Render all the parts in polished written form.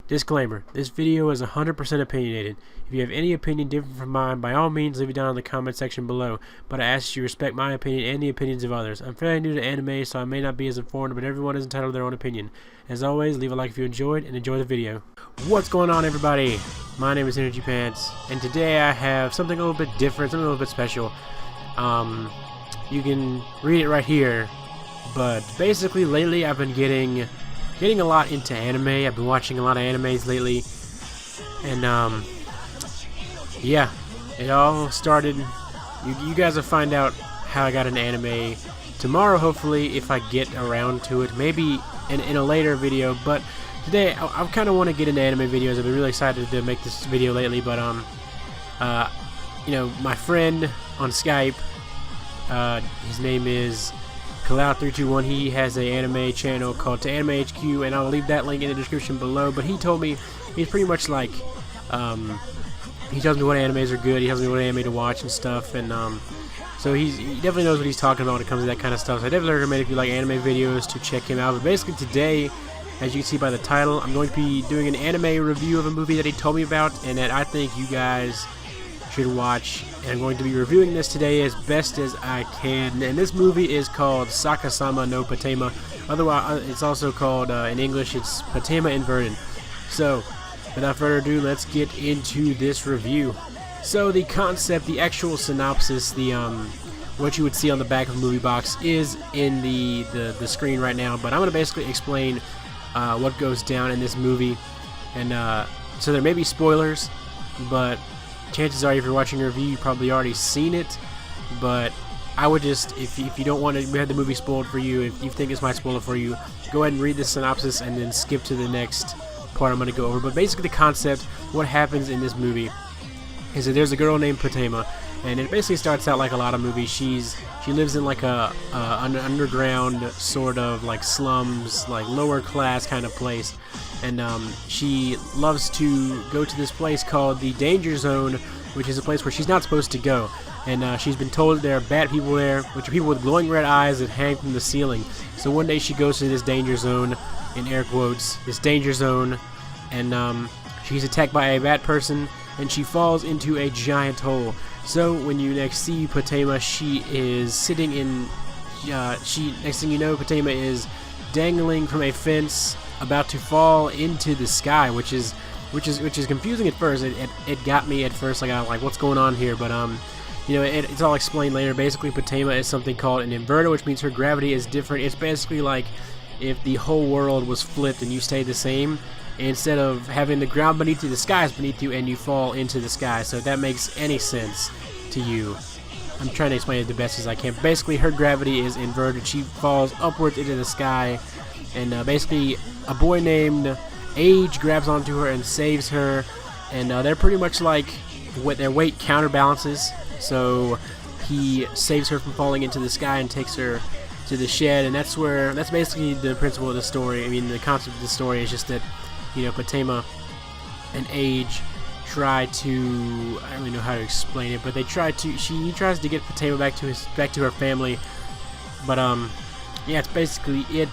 Disclaimer, this video is 100% opinionated. If you have any opinion different from mine, by all means leave it down in the comment section below, but I ask you respect my opinion and the opinions of others. I'm fairly new to anime, so I may not be as informed, but everyone is entitled to their own opinion. As always, leave a like if you enjoyed, and enjoy the video. What's going on, everybody? My name is Energy Pants, and today I have something a little bit different, something a little bit special. You can read it right here, but basically lately I've been getting a lot into anime. I've been watching a lot of animes lately, and yeah, it all started. You guys will find out how I got an anime tomorrow, hopefully, if I get around to it. Maybe in a later video, but today I kind of want to get into anime videos. I've been really excited to make this video lately, but you know, my friend on Skype, his name is Cloud321. He has an anime channel called To Anime HQ, and I'll leave that link in the description below. But he told me he's pretty much like, he tells me what animes are good. He tells me what anime to watch and stuff, and so he definitely knows what he's talking about when it comes to that kind of stuff. So I definitely recommend, if you like anime videos, to check him out. But basically today, as you can see by the title, I'm going to be doing an anime review of a movie that he told me about and that I think you guys should watch. And I'm going to be reviewing this today as best as I can. And this movie is called SAKASAMA no Patema. Otherwise, it's also called, in English, it's Patema Inverted. So, without further ado, let's get into this review. So the concept, the actual synopsis, the what you would see on the back of the movie box is in the screen right now. But I'm going to basically explain what goes down in this movie. And so there may be spoilers, but chances are, if you're watching a review, you've probably already seen it. But I would just, if you don't want to have the movie spoiled for you, if you think this might spoil it for you, go ahead and read the synopsis and then skip to the next part I'm going to go over. But basically the concept, what happens in this movie, is that there's a girl named Patema, and it basically starts out like a lot of movies. She lives in like a underground sort of like slums, like lower class kind of place, and she loves to go to this place called the Danger Zone, which is a place where she's not supposed to go. And she's been told there are bad people there, which are people with glowing red eyes that hang from the ceiling. So one day she goes to this danger zone, in air quotes, this danger zone, and she's attacked by a bad person, and she falls into a giant hole. So when you next see Patema, she is sitting in, next thing you know, Patema is dangling from a fence, about to fall into the sky, which is confusing at first. It got me at first. Like, like, what's going on here? But you know, it's all explained later. Basically, Patema is something called an inverter, which means her gravity is different. It's basically like if the whole world was flipped and you stayed the same. Instead of having the ground beneath you, the sky is beneath you, and you fall into the sky. So if that makes any sense to you, I'm trying to explain it the best as I can. Basically, her gravity is inverted. She falls upwards into the sky, and basically a boy named Age grabs onto her and saves her. And they're pretty much like their weight counterbalances. So he saves her from falling into the sky and takes her to the shed, and that's basically the principle of the story. I mean, the concept of the story is just that, you know, Patema and Age try to, I don't really know how to explain it, but he tries to get Patema back to her family. But yeah, it's basically it.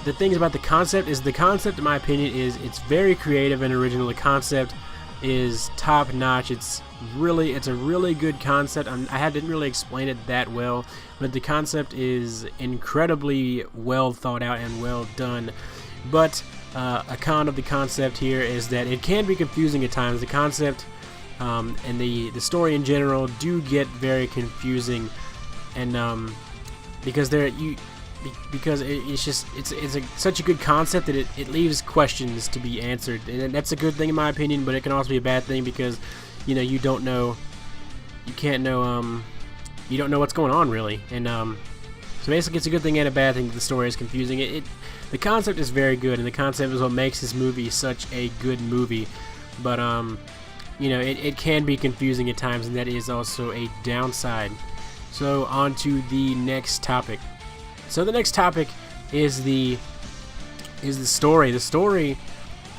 The things about the concept is, the concept, in my opinion, is it's very creative and original. The concept is top notch. It's a really good concept. I didn't really explain it that well, but the concept is incredibly well thought out and well done. But a con of the concept here is that it can be confusing at times. The concept and the story in general do get very confusing, and because it's such a good concept that it leaves questions to be answered, and that's a good thing in my opinion. But it can also be a bad thing because, you know, you don't know what's going on really, and so basically it's a good thing and a bad thing that the story is confusing. The concept is very good, and the concept is what makes this movie such a good movie. But you know, it can be confusing at times, and that is also a downside. So on to the next topic. So the next topic is the story. The story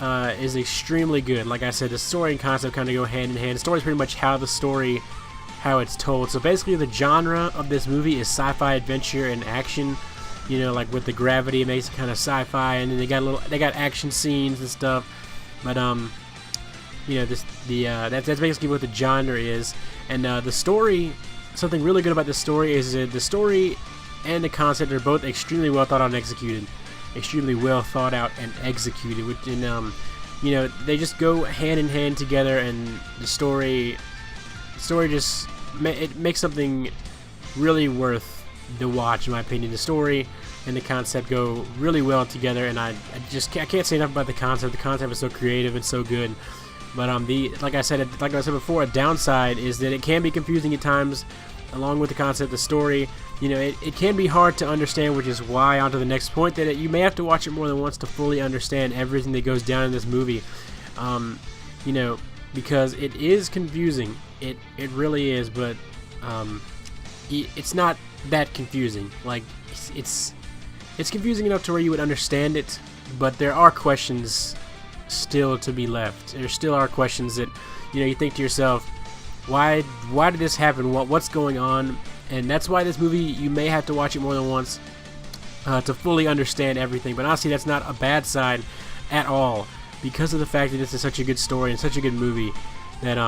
is extremely good. Like I said, the story and concept kind of go hand in hand. The story is pretty much how it's told. So basically, the genre of this movie is sci-fi, adventure, and action. You know, like with the gravity, it makes it kind of sci-fi, and then they got action scenes and stuff. But you know, that's basically what the genre is. And the story, something really good about the story is that the story and the concept are both extremely well thought out and executed. Extremely well thought out and executed. Which, and you know, they just go hand in hand together, and the story just it makes something really worth the watch, in my opinion. The story and the concept go really well together, and I can't say enough about the concept. The concept is so creative and so good. But like I said before, a downside is that it can be confusing at times, along with the concept. The story, you know, it can be hard to understand, which is why, on to the next point, that you may have to watch it more than once to fully understand everything that goes down in this movie. You know, because it is confusing. It really is, but it's not that confusing. Like, it's confusing enough to where you would understand it, but there are questions still to be left. There still are questions that, you know, you think to yourself, why did this happen? What's going on? And that's why this movie, you may have to watch it more than once to fully understand everything. But honestly, that's not a bad side at all, because of the fact that this is such a good story and such a good movie that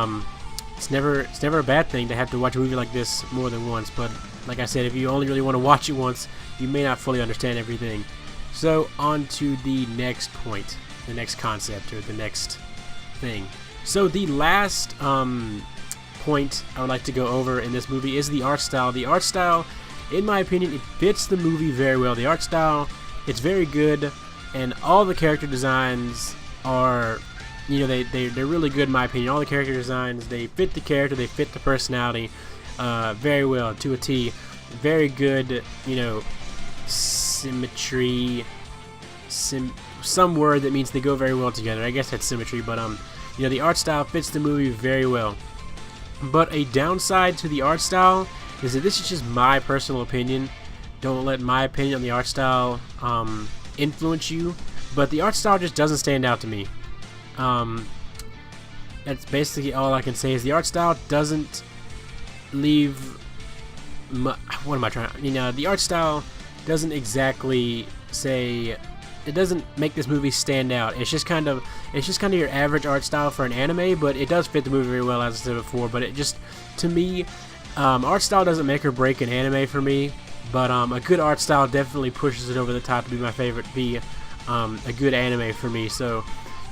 it's never a bad thing to have to watch a movie like this more than once. But like I said, if you only really want to watch it once, you may not fully understand everything. So on to the next point, the next concept, or the next thing. So the last point I would like to go over in this movie is the art style. The art style, in my opinion, it fits the movie very well. The art style, it's very good, and all the character designs are, you know, they're really good in my opinion. All the character designs, they fit the character, they fit the personality very well, to a T. Very good, you know, symmetry, some word that means they go very well together. I guess that's symmetry, but you know, the art style fits the movie very well. But a downside to the art style is that this is just my personal opinion. Don't let my opinion on the art style influence you. But the art style just doesn't stand out to me. That's basically all I can say. Is the art style doesn't leave. What am I trying? You know, the art style doesn't exactly say. It doesn't make this movie stand out. It's just kind of your average art style for an anime, but it does fit the movie very well, as I said before. But it just, to me, art style doesn't make or break an anime for me. But a good art style definitely pushes it over the top to be my favorite, be a good anime for me. So,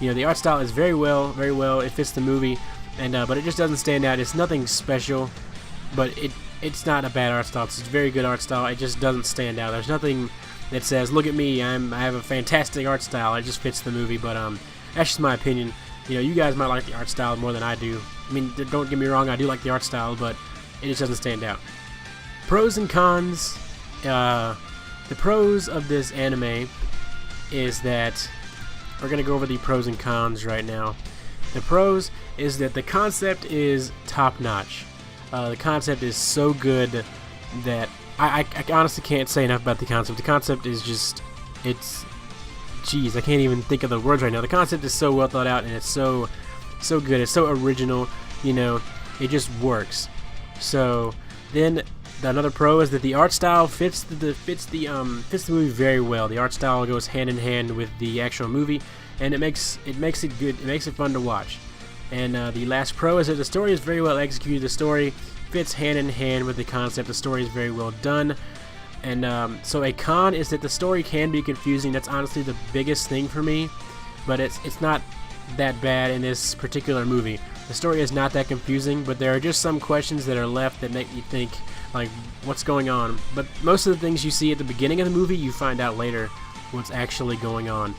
you know, the art style is very well. It fits the movie, and but it just doesn't stand out. It's nothing special, but it's not a bad art style. It's a very good art style. It just doesn't stand out. There's nothing that says, look at me, I have a fantastic art style. It just fits the movie. But that's just my opinion. You know, you guys might like the art style more than I do. I mean, don't get me wrong, I do like the art style, but it just doesn't stand out. Pros and cons. The pros of this anime is that we're gonna go over the pros and cons right now. The pros is that the concept is top notch. The concept is so good that I honestly can't say enough about the concept. The concept is just, jeez, I can't even think of the words right now. The concept is so well thought out, and it's so good. It's so original. You know, it just works. So then another pro is that the art style fits the movie very well. The art style goes hand in hand with the actual movie, and it makes it good. It makes it fun to watch. And the last pro is that the story is very well executed. The story fits hand in hand with the concept. The story is very well done. And so a con is that the story can be confusing. That's honestly the biggest thing for me, but it's not that bad in this particular movie. The story is not that confusing, but there are just some questions that are left that make you think, like, what's going on? But most of the things you see at the beginning of the movie, you find out later what's actually going on.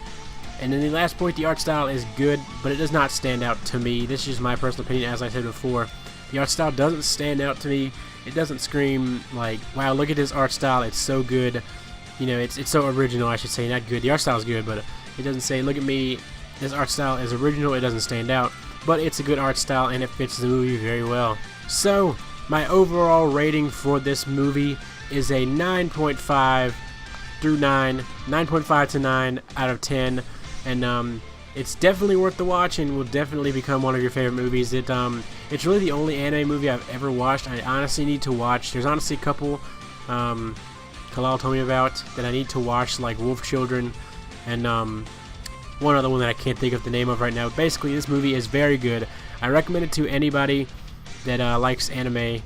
And then the last point, the art style is good, but it does not stand out to me. This is just my personal opinion, as I said before. The art style doesn't stand out to me. It doesn't scream like, wow, look at this art style, it's so good. You know, it's so original, I should say, not good. The art style is good, but it doesn't say, look at me, this art style is original. It doesn't stand out, but it's a good art style, and it fits the movie very well. So, my overall rating for this movie is a 9.5 through 9, 9.5 to 9 out of 10, and it's definitely worth the watch and will definitely become one of your favorite movies. It's really the only anime movie I've ever watched. I honestly need to watch. There's honestly a couple Kalal told me about that I need to watch, like Wolf Children and one other one that I can't think of the name of right now. Basically, this movie is very good. I recommend it to anybody that likes anime.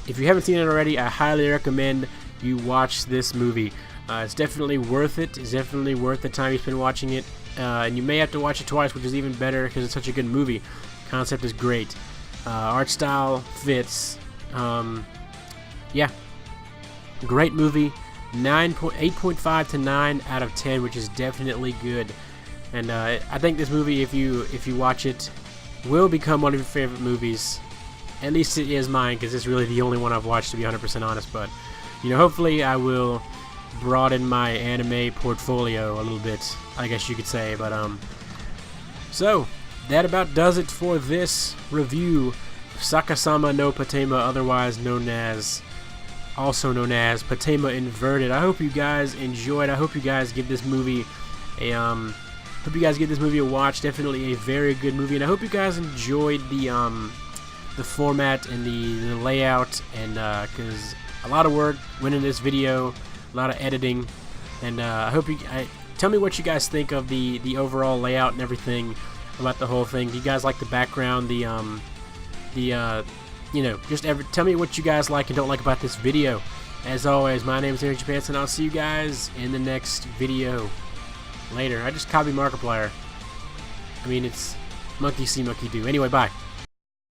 If you haven't seen it already, I highly recommend you watch this movie. It's definitely worth it. It's definitely worth the time you spend watching it. And you may have to watch it twice, which is even better because it's such a good movie. Concept is great. Art style fits. Yeah. Great movie. 8.5 to 9 out of 10, which is definitely good. And I think this movie, if you watch it, will become one of your favorite movies. At least it is mine, because it's really the only one I've watched, to be 100% honest. But you know, hopefully I will broaden my anime portfolio a little bit, I guess you could say. But so that about does it for this review of SAKASAMA no Patema, otherwise known as Patema Inverted. I hope you guys enjoyed. I hope you guys give this movie a watch. Definitely a very good movie, and I hope you guys enjoyed the format and the layout, and because a lot of work went in this video, a lot of editing, and I hope you tell me what you guys think of the overall layout and everything about the whole thing. Do you guys like the background, you know, tell me what you guys like and don't like about this video. As always, my name is Aaron Japan, and I'll see you guys in the next video. Later. I just copied Markiplier. I mean, it's monkey see, monkey do. Anyway, bye.